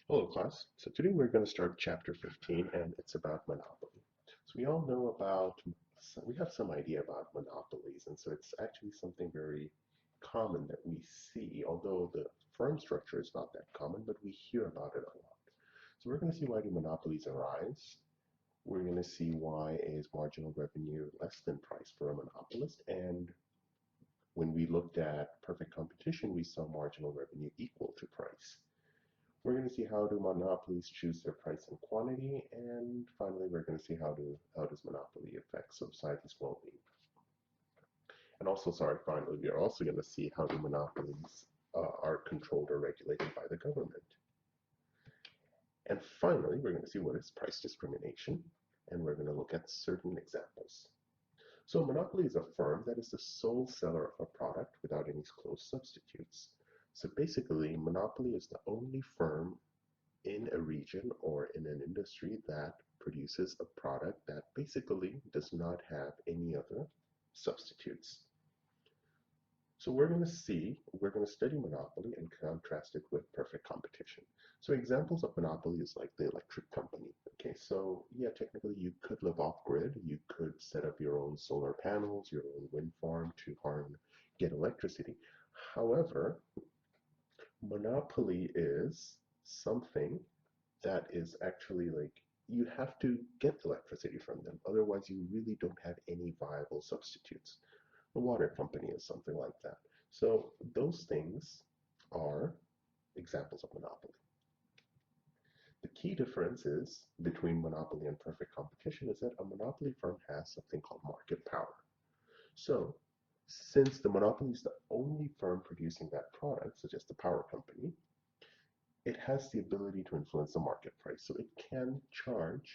Hello, class. So today we're going to start chapter 15, and it's about monopoly. So we all know we have some idea about monopolies, and so it's actually something very common that we see, although the firm structure is not that common, but we hear about it a lot. So we're going to see why do monopolies arise. We're going to see why is marginal revenue less than price for a monopolist, and when we looked at perfect competition, we saw marginal revenue equal to price. We're going to see how do monopolies choose their price and quantity, and finally, we're going to see how does monopoly affect society's well-being. And also, sorry, finally, we are also going to see how do monopolies are controlled or regulated by the government. And finally, we're going to see what is price discrimination, and we're going to look at certain examples. So a monopoly is a firm that is the sole seller of a product without any close substitutes. So basically, monopoly is the only firm in a region or in an industry that produces a product that basically does not have any other substitutes. So we're going to study monopoly and contrast it with perfect competition. So examples of monopoly is like the electric company. Okay, so yeah, technically you could live off grid. You could set up your own solar panels, your own wind farm to get electricity. However, monopoly is something that is actually like you have to get electricity from them. Otherwise, you really don't have any viable substitutes. The water company is something like that. So those things are examples of monopoly. The key difference is between monopoly and perfect competition is that a monopoly firm has something called market power. So since the monopoly is the only firm producing that product, such as the power company, it has the ability to influence the market price. So it can charge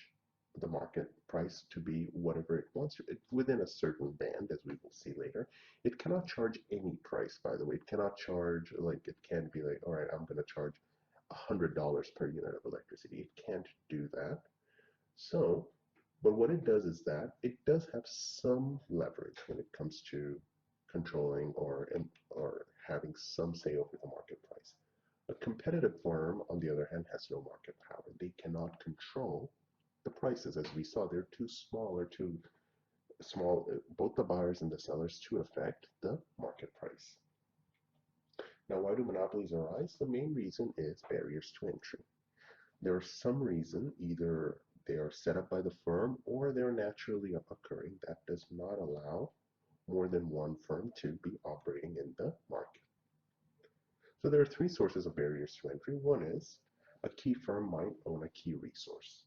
the market price to be whatever it wants to, within a certain band, as we will see later. It cannot charge any price, by the way. It cannot charge, like, it can't be like, all right, I'm going to charge $100 per unit of electricity. It can't do that. So, but what it does is that it does have some leverage when it comes to controlling or having some say over the market price. A competitive firm, on the other hand, has no market power. They cannot control the prices. As we saw, they're too small or too small, both the buyers and the sellers, to affect the market price. Now, why do monopolies arise? The main reason is barriers to entry. There is some reason, either they are set up by the firm or they're naturally occurring, that does not allow more than one firm to be operating in the market. So there are three sources of barriers to entry. One is a key firm might own a key resource.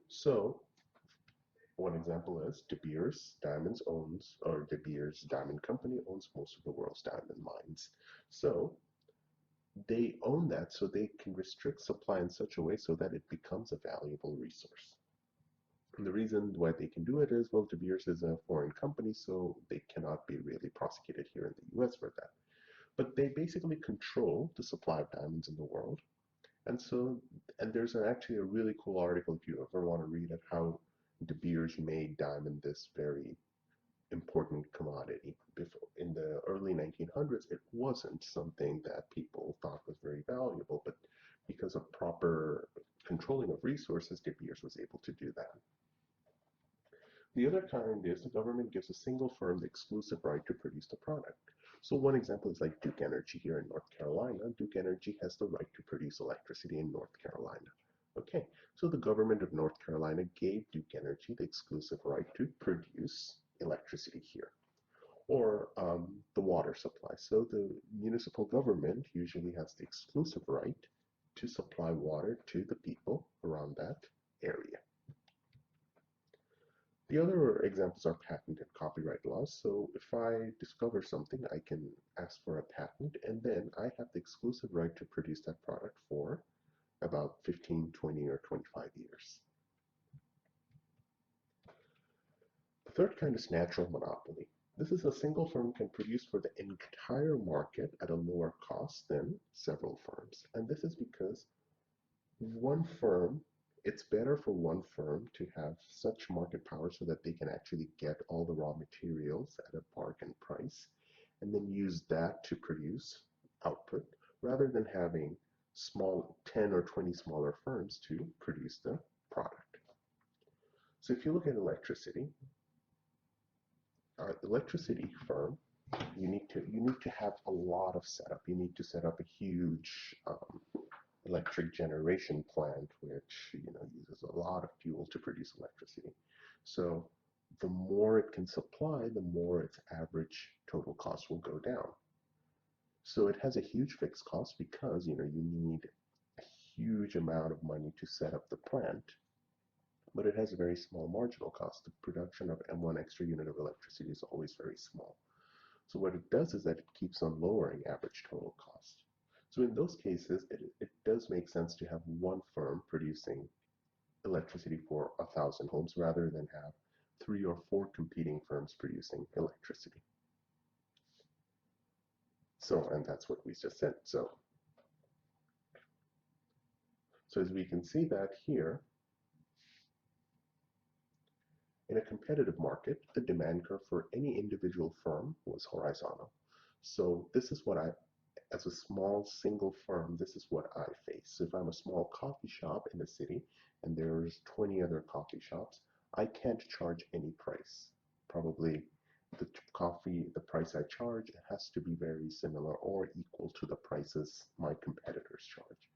So one example is De Beers Diamonds owns, or De Beers Diamond Company owns most of the world's diamond mines. So they own that so they can restrict supply in such a way so that it becomes a valuable resource. And the reason why they can do it is, well, De Beers is a foreign company, so they cannot be really prosecuted here in the US for that. But they basically control the supply of diamonds in the world. And so, and there's actually a really cool article if you ever want to read it, how De Beers made diamond this very important commodity. Before, in the early 1900s, it wasn't something that people thought was very valuable, but because of proper controlling of resources, De Beers was able to do that. The other kind is the government gives a single firm the exclusive right to produce the product. So one example is like Duke Energy here in North Carolina. Duke Energy has the right to produce electricity in North Carolina. Okay, so the government of North Carolina gave Duke Energy the exclusive right to produce electricity here. Or the water supply. So the municipal government usually has the exclusive right to supply water to the people around that area. The other examples are patent and copyright laws. So if I discover something, I can ask for a patent, and then I have the exclusive right to produce that product for about 15, 20, or 25 years. The third kind is natural monopoly. This is a single firm can produce for the entire market at a lower cost than several firms. And this is because one firm, it's better for one firm to have such market power so that they can actually get all the raw materials at a bargain price and then use that to produce output rather than having small 10 or 20 smaller firms to produce the product. So if you look at electricity, electricity firm, you need to have a lot of setup. You need to set up a huge electric generation plant, which uses a lot of fuel to produce electricity. So the more it can supply, the more its average total cost will go down. So it has a huge fixed cost because you need a huge amount of money to set up the plant, but it has a very small marginal cost. The production of one extra unit of electricity is always very small. So what it does is that it keeps on lowering average total cost. So in those cases, it does make sense to have one firm producing electricity for 1,000 homes rather than have 3 or 4 competing firms producing electricity. So, and that's what we just said. So as we can see that here, in a competitive market, the demand curve for any individual firm was horizontal. So this is what as a small single firm, this is what I face. So if I'm a small coffee shop in the city and there's 20 other coffee shops, I can't charge any price. Probably the price I charge has to be very similar or equal to the prices my competitors charge.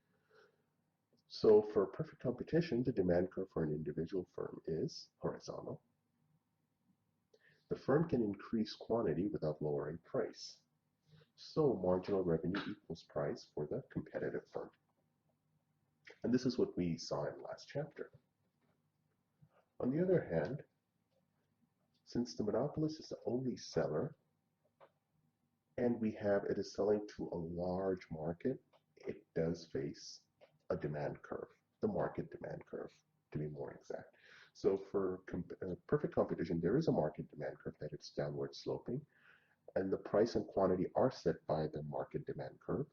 So for perfect competition, the demand curve for an individual firm is horizontal. The firm can increase quantity without lowering price. So marginal revenue equals price for the competitive firm. And this is what we saw in last chapter. On the other hand, since the monopolist is the only seller, and it is selling to a large market, it does face a demand curve, the market demand curve, to be more exact. So for perfect competition, there is a market demand curve that it's downward sloping, and the price and quantity are set by the market demand curve.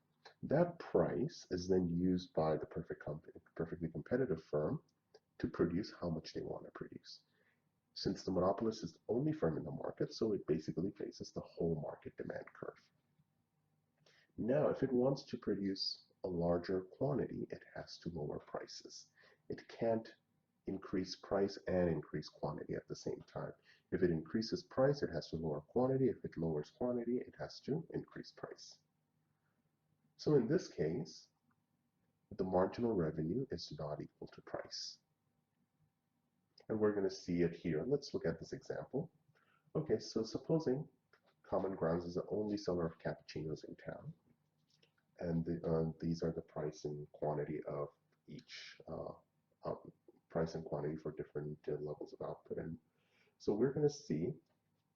That price is then used by the perfectly competitive firm to produce how much they want to produce. Since the monopolist is the only firm in the market, so it basically faces the whole market demand curve. Now, if it wants to produce a larger quantity, it has to lower prices. It can't increase price and increase quantity at the same time. If it increases price, it has to lower quantity. If it lowers quantity, it has to increase price. So in this case, the marginal revenue is not equal to price. And we're going to see it here. Let's look at this example. Okay, so supposing Common Grounds is the only seller of cappuccinos in town, and these are the price and quantity of each price and quantity for different levels of output. And so we're going to see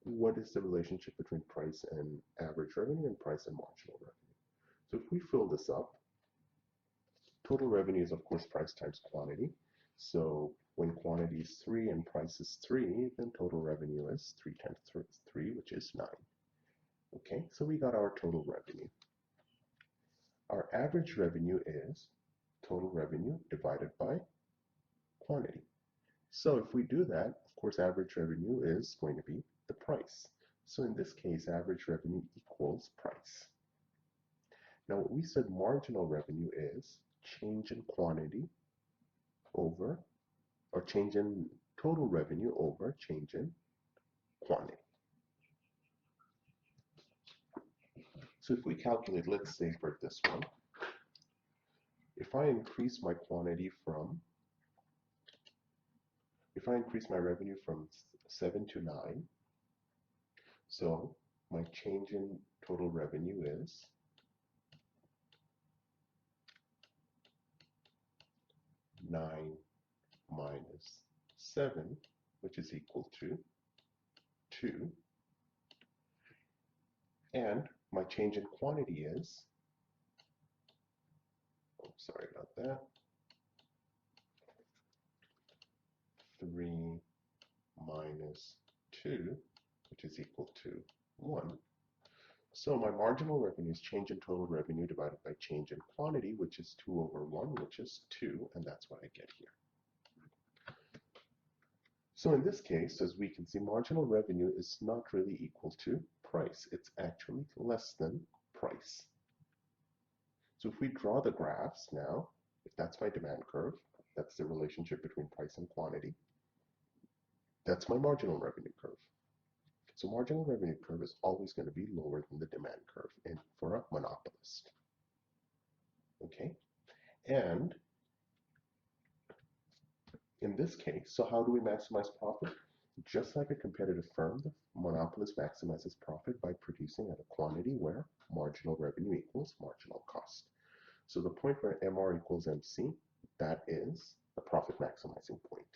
what is the relationship between price and average revenue and price and marginal revenue. So if we fill this up, total revenue is of course price times quantity. So when quantity is 3 and price is 3, then total revenue is 3 times 3, which is 9. Okay, so we got our total revenue. Our average revenue is total revenue divided by quantity. So if we do that, of course, average revenue is going to be the price. So in this case, average revenue equals price. Now what we said marginal revenue is change in quantity over, or change in total revenue over change in quantity. So if we calculate, let's say for this one, if I increase my revenue from 7 to 9, so my change in total revenue is 9 minus 7, which is equal to 2. And my change in quantity is, sorry about that, 3 minus 2, which is equal to 1. So my marginal revenue is change in total revenue divided by change in quantity, which is 2 over 1, which is 2, and that's what I get here. So in this case, as we can see, marginal revenue is not really equal to price. It's actually less than price. So if we draw the graphs now, if that's my demand curve, that's the relationship between price and quantity. That's my marginal revenue curve. So marginal revenue curve is always going to be lower than the demand curve and for a monopolist. Okay, and in this case, so how do we maximize profit? Just like a competitive firm, the monopolist maximizes profit by producing at a quantity where marginal revenue equals marginal cost. So the point where MR equals MC, that is the profit maximizing point.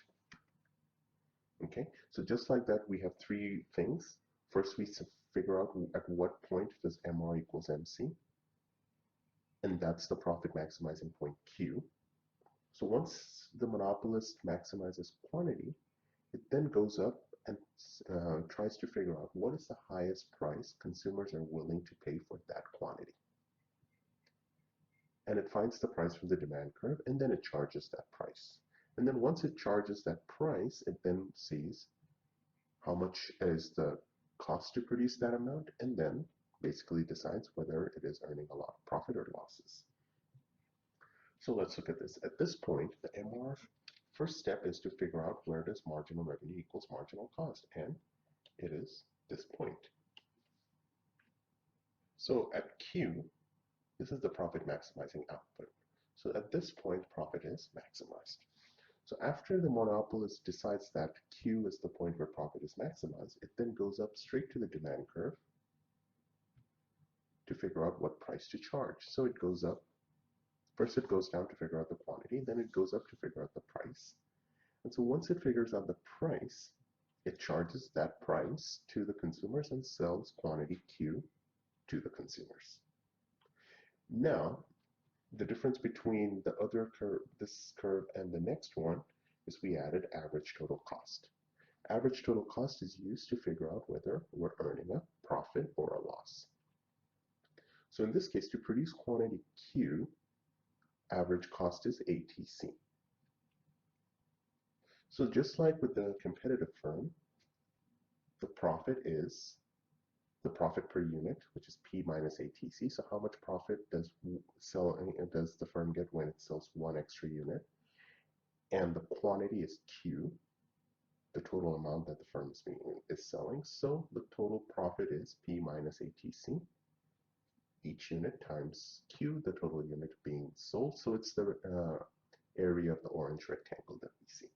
Okay, so just like that, we have three things. First, we figure out at what point does MR equals MC, and that's the profit maximizing point Q. So once the monopolist maximizes quantity, it then goes up and tries to figure out what is the highest price consumers are willing to pay for that quantity. And it finds the price from the demand curve, and then it charges that price. And then once it charges that price, it then sees how much is the cost to produce that amount, and then basically decides whether it is earning a lot of profit or losses. So let's look at this. At this point, the MR first step is to figure out where does marginal revenue equals marginal cost, and it is this point. So at Q, this is the profit maximizing output. So at this point, profit is maximized. So after the monopolist decides that Q is the point where profit is maximized, it then goes up straight to the demand curve to figure out what price to charge. So it goes up. First it goes down to figure out the quantity, then it goes up to figure out the price. And so once it figures out the price, it charges that price to the consumers and sells quantity Q to the consumers. Now, the difference between the other curve, this curve, and the next one is we added average total cost. Average total cost is used to figure out whether we're earning a profit or a loss. So in this case, to produce quantity Q, average cost is ATC. So just like with the competitive firm, the profit is the profit per unit, which is P minus ATC. So how much profit does the firm get when it sells one extra unit? And the quantity is Q, the total amount that the firm is selling. So the total profit is P minus ATC, each unit times Q, the total unit being sold. So it's the area of the orange rectangle that we see.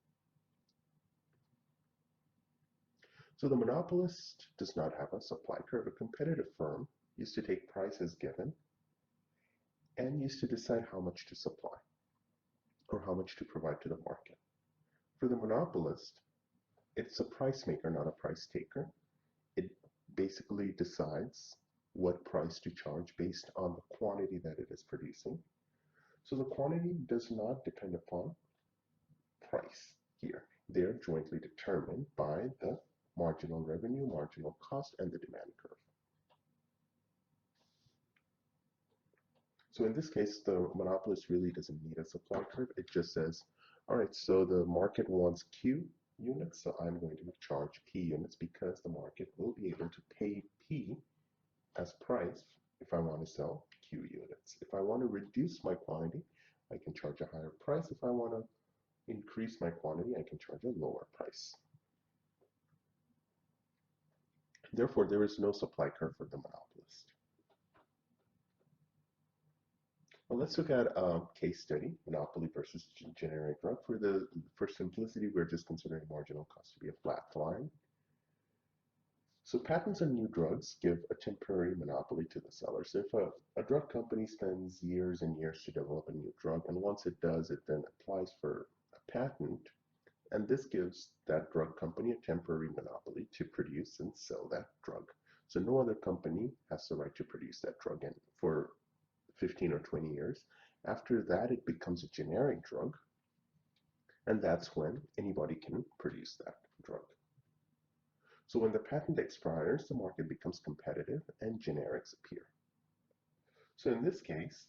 So the monopolist does not have a supply curve. A competitive firm used to take price as given and used to decide how much to supply or how much to provide to the market. For the monopolist, it's a price maker, not a price taker. It basically decides what price to charge based on the quantity that it is producing. So the quantity does not depend upon price here. They're jointly determined by the marginal revenue, marginal cost, and the demand curve. So in this case, the monopolist really doesn't need a supply curve. It just says, all right, so the market wants Q units, so I'm going to charge P units because the market will be able to pay P as price if I want to sell Q units. If I want to reduce my quantity, I can charge a higher price. If I want to increase my quantity, I can charge a lower price. Therefore, there is no supply curve for the monopolist. Well, let's look at a case study, monopoly versus generic drug. For simplicity, we're just considering marginal cost to be a flat line. So patents on new drugs give a temporary monopoly to the seller. So if a drug company spends years and years to develop a new drug, and once it does, it then applies for a patent, and this gives that drug company a temporary monopoly to produce and sell that drug. So no other company has the right to produce that drug for 15 or 20 years. After that, it becomes a generic drug, and that's when anybody can produce that drug. So when the patent expires, the market becomes competitive and generics appear. So in this case,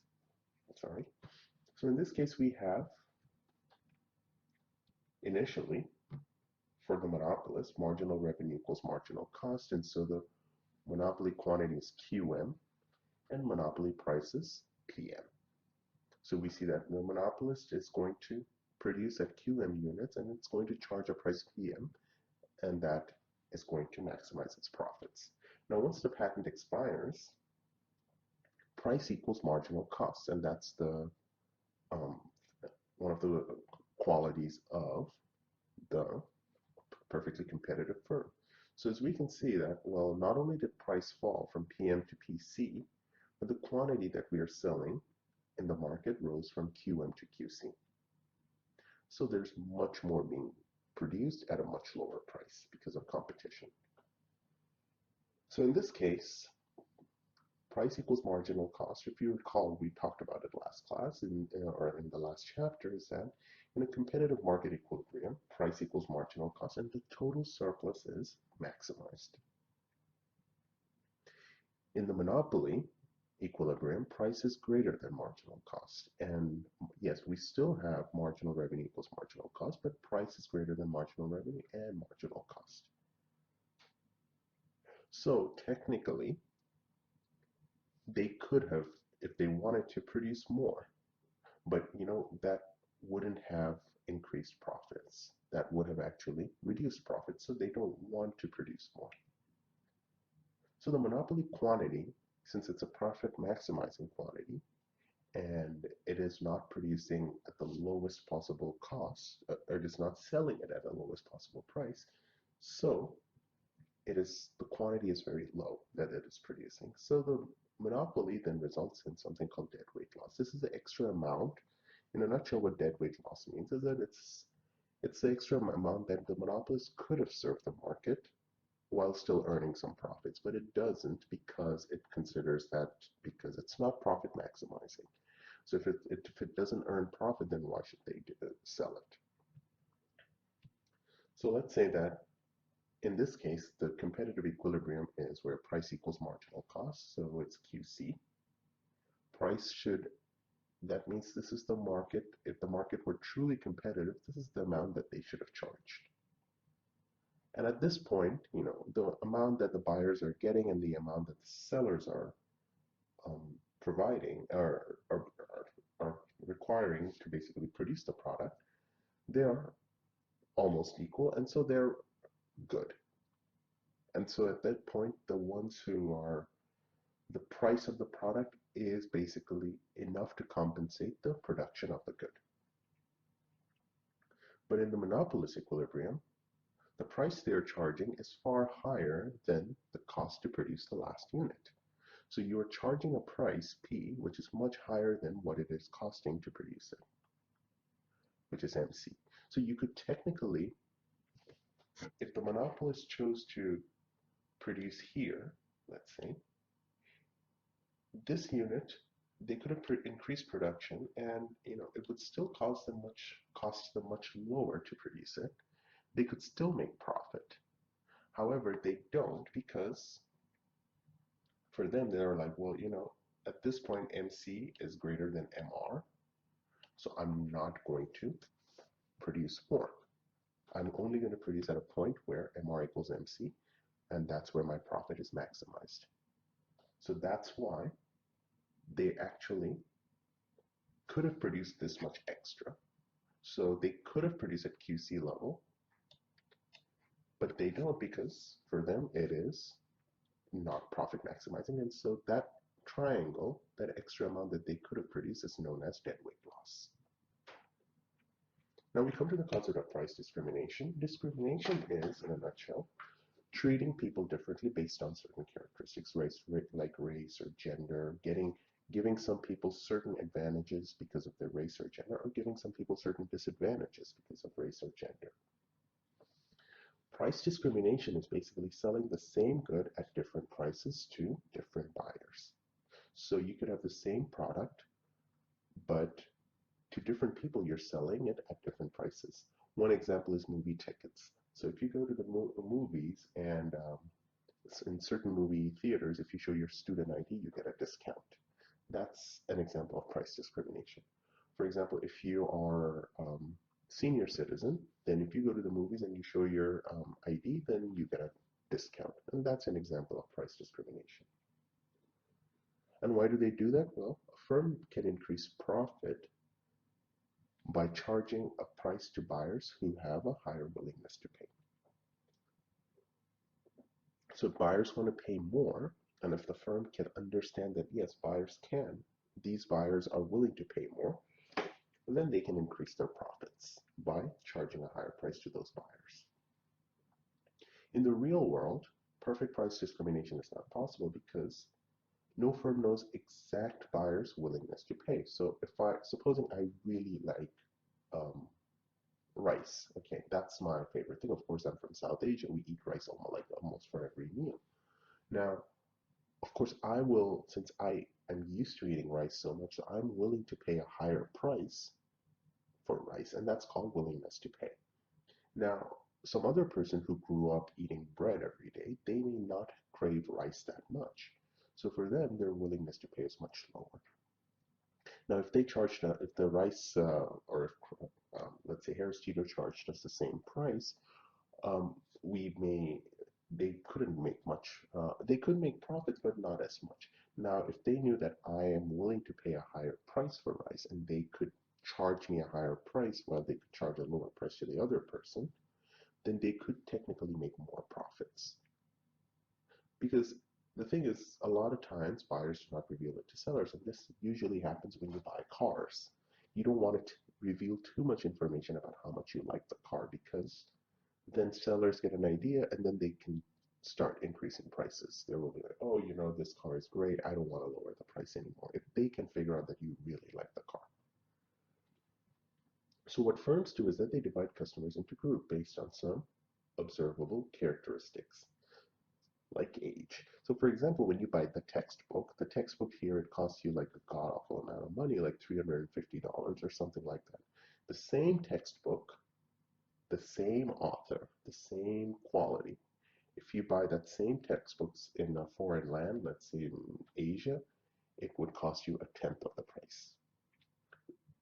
we have initially for the monopolist, marginal revenue equals marginal cost, and so the monopoly quantity is QM and monopoly price is PM. So we see that the monopolist is going to produce at QM units and it's going to charge a price PM, and that is going to maximize its profits. Now, once the patent expires, price equals marginal cost, and that's the um, one of the qualities of the perfectly competitive firm. So as we can see that, well, not only did price fall from PM to PC, but the quantity that we are selling in the market rose from QM to QC. So there's much more being produced at a much lower price because of competition. So in this case, price equals marginal cost. If you recall, we talked about it last class or in the last chapter, is that in a competitive market equilibrium, price equals marginal cost, and the total surplus is maximized. In the monopoly equilibrium, price is greater than marginal cost. And yes, we still have marginal revenue equals marginal cost, but price is greater than marginal revenue and marginal cost. So technically, they could have, if they wanted to, produce more, but that wouldn't have increased profits. That would have actually reduced profits, so they don't want to produce more. So the monopoly quantity, since it's a profit maximizing quantity, and it is not producing at the lowest possible cost, or it is not selling it at the lowest possible price, so the quantity is very low that it is producing. So the monopoly then results in something called deadweight loss. This is the extra amount. In a nutshell, what deadweight loss means is that it's the extra amount that the monopolist could have served the market while still earning some profits, but it doesn't because it considers that because it's not profit maximizing. So if it doesn't earn profit, then why should they sell it? So let's say that in this case, the competitive equilibrium is where price equals marginal cost, so it's QC. That means this is the market. If the market were truly competitive, this is the amount that they should have charged. And at this point, the amount that the buyers are getting and the amount that the sellers are providing are requiring to basically produce the product, they are almost equal, and so they're good. And so at that point, the price of the product is basically enough to compensate the production of the good. But in the monopolist equilibrium, the price they're charging is far higher than the cost to produce the last unit. So you are charging a price, P, which is much higher than what it is costing to produce it, which is MC. So you could technically, if the monopolist chose to produce here, let's say, this unit, they could have increased production, and it would still cost them much lower to produce it. They could still make profit. However, they don't, because for them they're like, well, at this point MC is greater than MR, so I'm not going to produce more. I'm only going to produce at a point where MR equals MC, and that's where my profit is maximized. So that's why they actually could have produced this much extra. So they could have produced at QC level, but they don't, because for them it is not profit maximizing. And so that triangle, that extra amount that they could have produced, is known as deadweight loss. Now we come to the concept of price discrimination. Discrimination is, in a nutshell, treating people differently based on certain characteristics, like race or gender, giving some people certain advantages because of their race or gender, or giving some people certain disadvantages because of race or gender. Price discrimination is basically selling the same good at different prices to different buyers. So you could have the same product, but to different people you're selling it at different prices. One example is movie tickets. So if you go to the movies and in certain movie theaters, if you show your student ID, you get a discount. That's an example of price discrimination. For example, if you are senior citizen, then if you go to the movies and you show your ID, then you get a discount. And that's an example of price discrimination. And why do they do that? Well, firm can increase profit by charging a price to buyers who have a higher willingness to pay. So buyers want to pay more, and if the firm can understand that yes, buyers can, these buyers are willing to pay more, then they can increase their profits by charging a higher price to those buyers. In the real world, perfect price discrimination is not possible because no firm knows exact buyers' willingness to pay. So if supposing I really like um, rice, okay, that's my favorite thing. Of course, I'm from South Asia. We eat rice almost for every meal. Now, of course, I will, since I am used to eating rice so much, so I'm willing to pay a higher price for rice, and that's called willingness to pay. Now, some other person who grew up eating bread every day, they may not crave rice that much. So for them, their willingness to pay is much lower. Now, if they charged, if the rice, or if, let's say Harris Teeter charged us the same price, um, we may, they couldn't make much, they could make profits, but not as much. Now, if they knew that I am willing to pay a higher price for rice and they could charge me a higher price while they could charge a lower price to the other person, then they could technically make more profits. Because the thing is, a lot of times buyers do not reveal it to sellers, and this usually happens when you buy cars. You don't want to reveal too much information about how much you like the car because then sellers get an idea and then they can start increasing prices. They will be like, oh, you know, this car is great. I don't want to lower the price anymore. If they can figure out that you really like the car. So what firms do is that they divide customers into groups based on some observable characteristics like age. So for example, when you buy the textbook here, it costs you like a god awful amount of money, like $350 or something like that. The same textbook, the same author, the same quality. If you buy that same textbooks in a foreign land, let's say in Asia, it would cost you a tenth of the price.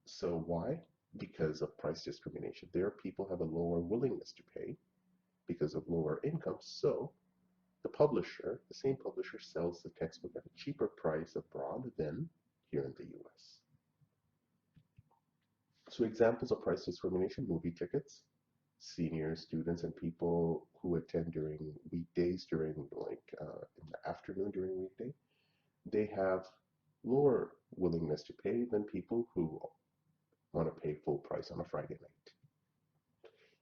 So why? Because of price discrimination. There, people have a lower willingness to pay because of lower income. So the same publisher sells the textbook at a cheaper price abroad than here in the US. So examples of price discrimination: movie tickets. Seniors, students, and people who attend during weekdays, during in the afternoon during weekday, they have lower willingness to pay than people who want to pay full price on a Friday night.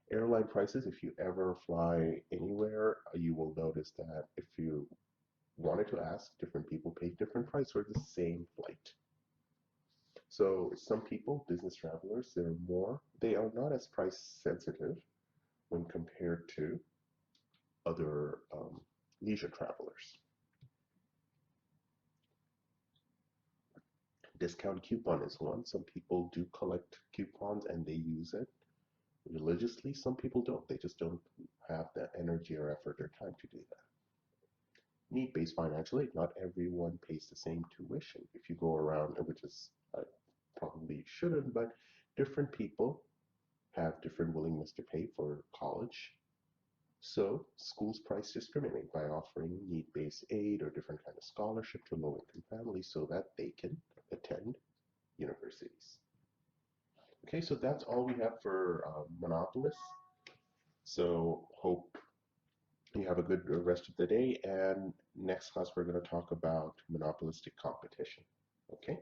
Airline prices: if you ever fly anywhere, you will notice that if you wanted to ask, different people pay different price for the same flight. So some people, business travelers, they are not as price sensitive when compared to other leisure travelers. Discount coupon is one. Some people do collect coupons and they use it religiously. Some people don't. They just don't have the energy or effort or time to do that. Need-based financial aid. Not everyone pays the same tuition. If you go around, which is probably shouldn't, but different people have different willingness to pay for college. So schools price discriminate by offering need-based aid or different kind of scholarship to low-income families so that they can attend universities. Okay, so that's all we have for monopolists. So hope you have a good rest of the day. And next class, we're going to talk about monopolistic competition. Okay.